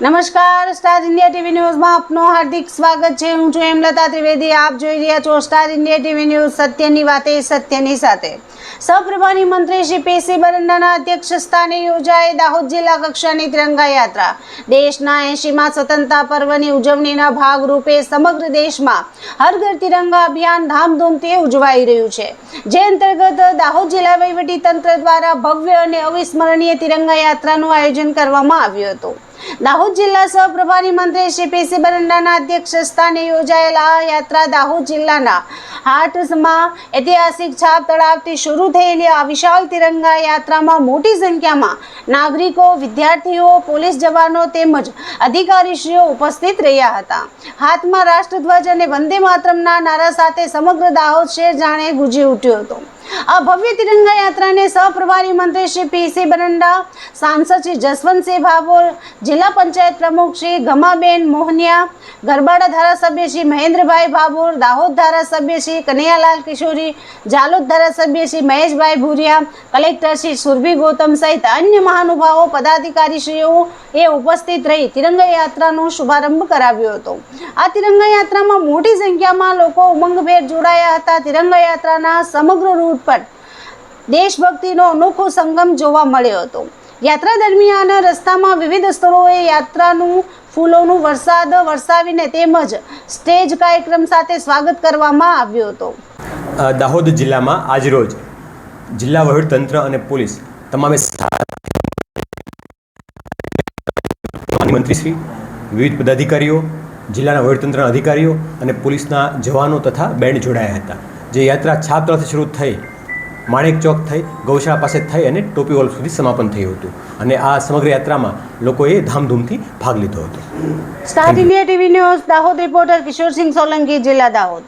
નમસ્કાર, star India TV ન્યૂઝમાં આપનું હાર્દિક સ્વાગત છે। હું છું હેમલતા ત્રિવેદી। આપ જોઈ રહ્યા છો સ્ટાર ઇન્ડિયા ટીવી ન્યૂઝ। સત્યની વાતે સત્યની સાથે। સહપ્રભારી મંત્રી શ્રી પીસી બરંડાના અધ્યક્ષ સ્થાને યોજાઈ દાહોદ જિલ્લા કક્ષાની તિરંગા યાત્રા। દેશના 80મા સ્વતંત્રતા પર્વની ઉજવણીના ભાગરૂપે સમગ્ર દેશમાં હર ઘર તિરંગા અભિયાન ધામધૂમથી ઉજવાઈ રહ્યું છે, જે અંતર્ગત દાહોદ જિલ્લા વહીવટીતંત્ર દ્વારા ભવ્ય અને અવિસ્મરણીય તિરંગા યાત્રાનું આયોજન કરવામાં આવ્યું હતું। દાહોદ જિલ્લા સહપ્રભારી મંત્રી શ્રી પીસી બરંડાના અધ્યક્ષ સ્થાને યોજાયેલા આ યાત્રા દાહોદ જિલ્લાના હાટસમાં ઐતિહાસિક છાપ તળાવથી શરૂ થયેલી આ વિશાળ તિરંગા યાત્રામાં મોટી સંખ્યામાં નાગરિકો, વિદ્યાર્થીઓ, પોલીસ જવાનો તેમજ અધિકારીશ્રીઓ ઉપસ્થિત રહ્યા હતા। હાથમાં રાષ્ટ્રધ્વજ અને વંદે માતરમના નારા સાથે સમગ્ર દાહોદ શહેર જાણે ગુંજી ઉઠ્યો હતો। આ ભવ્ય તિરંગા યાત્રાને સહપ્રભારી મંત્રી શ્રી પીસી બરંડા, સાંસદ શ્રી જસવંતસિંહ ભાભોર, જિલ્લા પંચાયત પ્રમુખ શ્રી ગમાબેન મોહનિયા, ગરબાડા ધારાસભ્ય શ્રી મહેન્દ્રભાઈ ભાભોર, દાહોદ ધારાસભ્ય શ્રી કનૈયાલાલ કિશોરી, જાલોદ ધારાસભ્ય શ્રી મહેશભાઈ ભુરિયા, કલેક્ટર શ્રી સુરભી ગૌતમ સહિત અન્ય મહાનુભાવો, પદાધિકારીશ્રીઓ એ ઉપસ્થિત રહી તિરંગા યાત્રાનો શુભારંભ કરાવ્યો હતો। આ તિરંગા યાત્રામાં મોટી સંખ્યામાં લોકો ઉમંગભેર જોડાયા હતા। તિરંગા યાત્રાના સમગ્ર રૂટ પર દેશભક્તિનો અનોખો સંગમ જોવા મળ્યો હતો। યાત્રા દરમિયાન રસ્તામાં વિવિધ સ્થળોએ યાત્રાનું ફૂલોનું વરસાદ વરસાવીને તેમજ સ્ટેજ કાર્યક્રમ સાથે સ્વાગત કરવામાં આવ્યું હતું। દાહોદ જિલ્લામાં આજરોજ જિલ્લા વહીવટીતંત્ર અને પોલીસ તમામે મંત્રીશ્રી, વિવિધ પદાધિકારીઓ, જિલ્લાના વહીવટીતંત્રના અધિકારીઓ અને પોલીસના જવાનો તથા બેન્ડ જોડાયા હતા। જે યાત્રા છાપ તળાવથી શરૂ થઈ, માણેક ચોક થઈ, ગૌશાળા પાસે થઈ અને ટોપી હોલ સુધી સમાપન થયું હતું અને આ સમગ્ર યાત્રામાં લોકોએ ધામધૂમથી ભાગ લીધો હતો। Star India TV news Dahod reporter Kishorsinh Solanki, જિલ્લા દાહોદ।